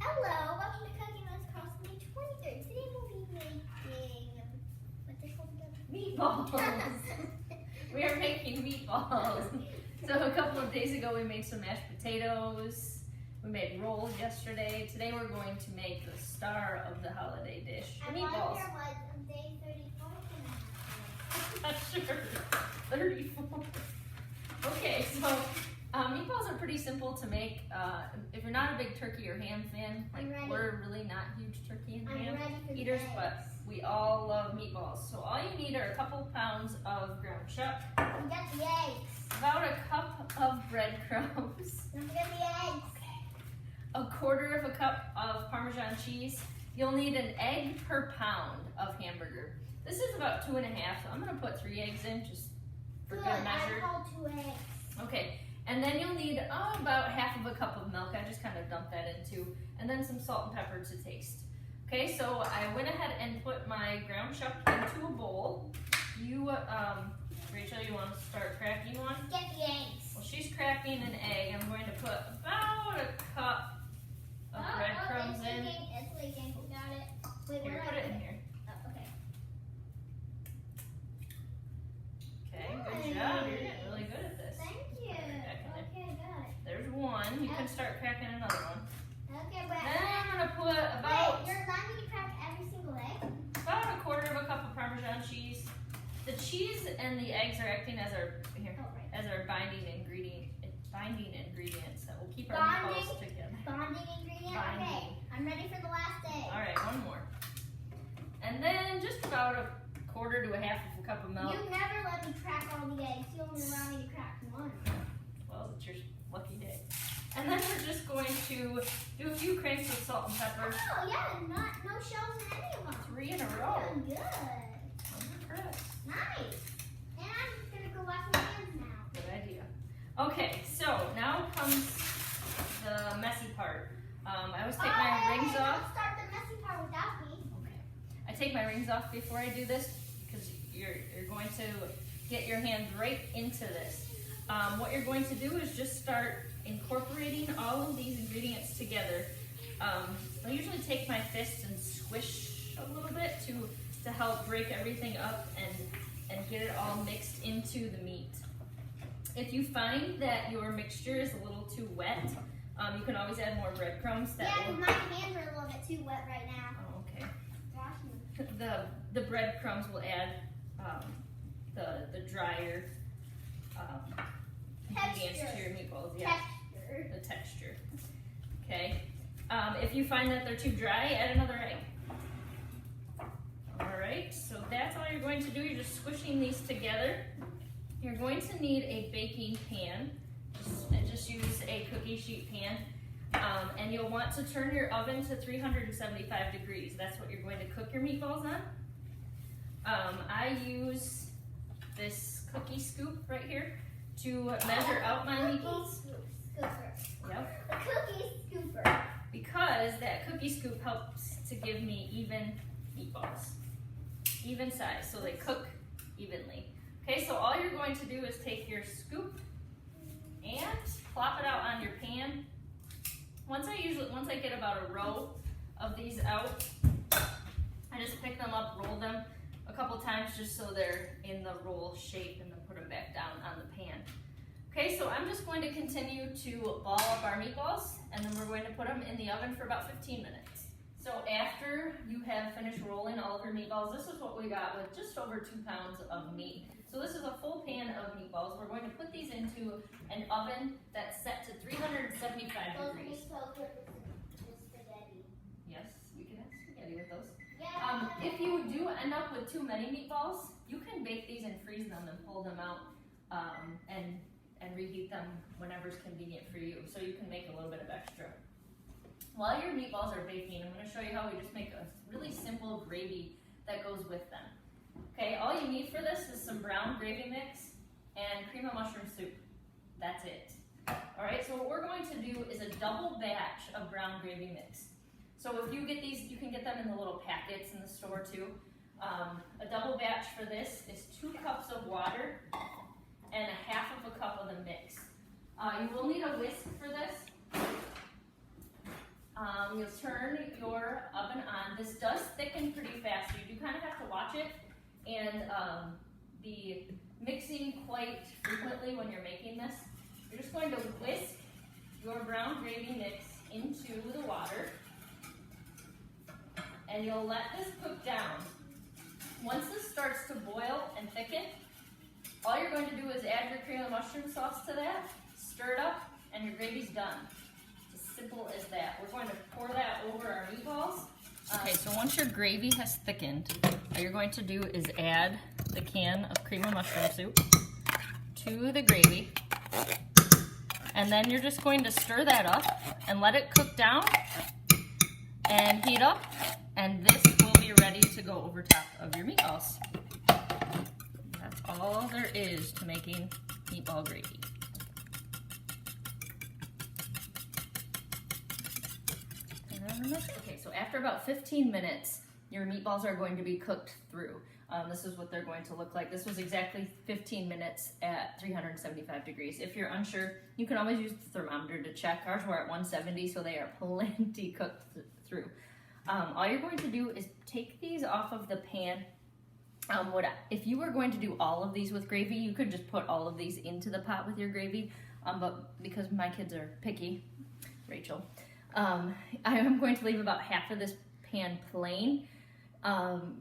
Hello, welcome to Cooking with Carlson, May 23rd. Today we'll be making, what's it called again? Meatballs. We are making meatballs. So a couple of days ago we made some mashed potatoes. We made rolls yesterday. Today we're going to make the star of the holiday dish, the meatballs. I wonder what day 34 Not sure. 34. Okay, so meatballs are pretty simple to make. If you're not a big turkey or ham fan, like we're really not huge turkey and ham eaters, but we all love meatballs. So all you need are a couple pounds of ground chuck. We got the eggs. About a cup of breadcrumbs. Don't forget the eggs. Okay. A quarter of a cup of Parmesan cheese. You'll need an egg per pound of hamburger. This is about 2.5, so I'm gonna put 3 eggs in just for good measure. I called 2 eggs. Okay, and then you'll need about half of a cup of milk. I just kind of dumped that into, and then some salt and pepper to taste. Okay, so I went ahead and put my ground chuck into a bowl. You, Rachel, you want to start cracking one? Get the eggs. Well, she's cracking an egg. I'm going to put about a cup of breadcrumbs in. It's leaking. We got it. Wait, Here, put it in here. Oh, okay. Okay, good job. You're getting really good at this. Thank you. Okay, good. There's one. You can start cracking another one. Okay, but Then I'm going to put about... Wait, you're allowing me to crack every single egg? About a quarter of a cup of Parmesan cheese. The cheese and the eggs are acting as our binding ingredients that will keep our meatballs together. Bonding ingredient? Binding. Okay, I'm ready for the last egg. Alright, one more. And then just about a quarter to a half of a cup of milk. You never let me crack all the eggs. You only allow me to crack one. Well, it's your lucky day. And then we're just going to do a few cranks of salt and pepper. Oh, yeah, no shells in any of them. 3 in a row. Oh, good. I'm impressed. Nice. And I'm just going to go wash my hands now. Good idea. Okay, so now comes the messy part. I always take my rings off. Don't start the messy part without me. Okay. I take my rings off before I do this because you're going to get your hands right into this. What you're going to do is just start incorporating all of these ingredients together. I usually take my fist and squish a little bit to help break everything up and get it all mixed into the meat. If you find that your mixture is a little too wet, you can always add more breadcrumbs. Yeah, because my hands are a little bit too wet right now. Oh, okay. Wash them. The breadcrumbs will add the drier ingredients to your meatballs. Yeah. Texture. The texture. Okay. If you find that they're too dry, add another egg. Alright, so that's all you're going to do. You're just squishing these together. You're going to need a baking pan. Just use a cookie sheet pan. And you'll want to turn your oven to 375 degrees. That's what you're going to cook your meatballs on. I use this cookie scoop right here to measure out my meatballs. Scooper. Yep. The cookie scooper. Because that cookie scoop helps to give me even meatballs. Even size, so they cook evenly. Okay, so all you're going to do is take your scoop and plop it out on your pan. Once I get about a row of these out, I just pick them up, roll them a couple times just so they're in the roll shape, and then put them back down on the pan. Okay, so I'm just going to continue to ball up our meatballs, and then we're going to put them in the oven for about 15 minutes. So after you have finished rolling all of your meatballs, this is what we got with just over 2 pounds of meat. So this is a full pan of meatballs. We're going to put these into an oven that's set to 375 degrees. Yes, we can have spaghetti with those. If you do end up with too many meatballs, you can bake these and freeze them and pull them out and reheat them whenever's convenient for you. So you can make a little bit of extra. While your meatballs are baking, I'm going to show you how we just make a really simple gravy that goes with them. Okay, all you need for this is some brown gravy mix and cream of mushroom soup. That's it. Alright, so what we're going to do is a double batch of brown gravy mix. So if you get these, you can get them in the little packets in the store too. A double batch for this is 2 cups of water and a half of a cup of the mix. You will need a whisk for this. You'll turn your oven on. This does thicken pretty fast, so you do kind of have to watch it and be mixing quite frequently when you're making this. You're just going to whisk your brown gravy mix into the water, and you'll let this cook down. Once this starts to boil and thicken, all you're going to do is add your cream of mushroom sauce to that, stir it up, and your gravy's done. It's as simple as that. We're going to pour that over our meatballs. Okay, so once your gravy has thickened, all you're going to do is add the can of cream of mushroom soup to the gravy. And then you're just going to stir that up and let it cook down and heat up. And this will be ready to go over top of your meatballs. That's all there is to making meatball gravy. Okay, so after about 15 minutes, your meatballs are going to be cooked through. This is what they're going to look like. This was exactly 15 minutes at 375 degrees. If you're unsure, you can always use the thermometer to check. Ours were at 170, so they are plenty cooked through. All you're going to do is take these off of the pan. If you were going to do all of these with gravy, you could just put all of these into the pot with your gravy. But because my kids are picky, Rachel, I am going to leave about half of this pan plain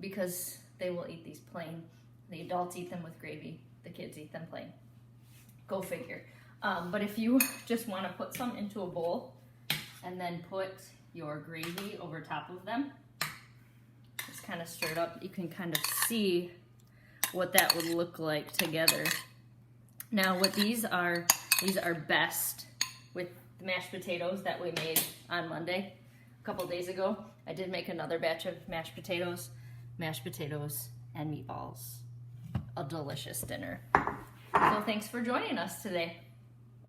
because they will eat these plain. The adults eat them with gravy, the kids eat them plain. Go figure. But if you just want to put some into a bowl and then put your gravy over top of them, just kind of stir it up, you can kind of see what that would look like together. Now what these are best with the mashed potatoes that we made on Monday, a couple days ago. I did make another batch of mashed potatoes, and meatballs. A delicious dinner. So thanks for joining us today.